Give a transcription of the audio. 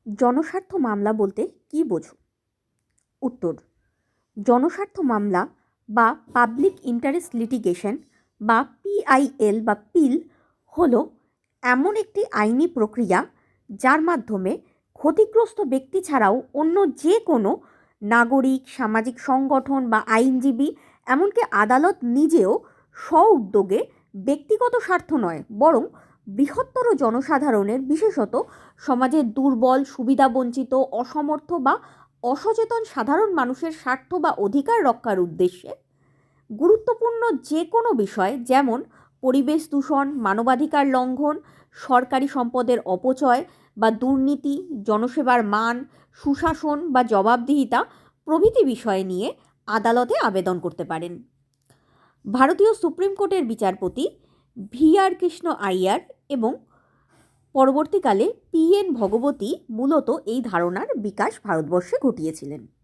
জনস্বার্থ মামলা বলতে কী বোঝো? উত্তর: জনস্বার্থ মামলা বা পাবলিক ইন্টারেস্ট লিটিগেশন বা পিআইএল বা পিল হলো এমন একটি আইনি প্রক্রিয়া যার মাধ্যমে ক্ষতিগ্রস্ত ব্যক্তি ছাড়াও অন্য যে কোনো নাগরিক, সামাজিক সংগঠন বা আইনজীবী, এমনকি আদালত নিজেও স্ব-উদ্যোগে ব্যক্তিগত স্বার্থ নয় বরং বৃহত্তর জনসাধারণের, বিশেষত সমাজের দুর্বল, সুবিধাবঞ্চিত, অসমর্থ বা অসচেতন সাধারণ মানুষের স্বার্থ বা অধিকার রক্ষার উদ্দেশ্যে গুরুত্বপূর্ণ যে কোনো বিষয়, যেমন পরিবেশ দূষণ, মানবাধিকার লঙ্ঘন, সরকারি সম্পদের অপচয় বা দুর্নীতি, জনসেবার মান, সুশাসন বা জবাবদিহিতা প্রভৃতি বিষয় নিয়ে আদালতে আবেদন করতে পারেন। ভারতীয় সুপ্রিম কোর্টের বিচারপতি ভি.আর. কৃষ্ণ আইয়ার এবং পরবর্তীকালে পি.এন. ভগবতী মূলত এই ধারণার বিকাশ ভারতবর্ষে ঘটিয়েছিলেন।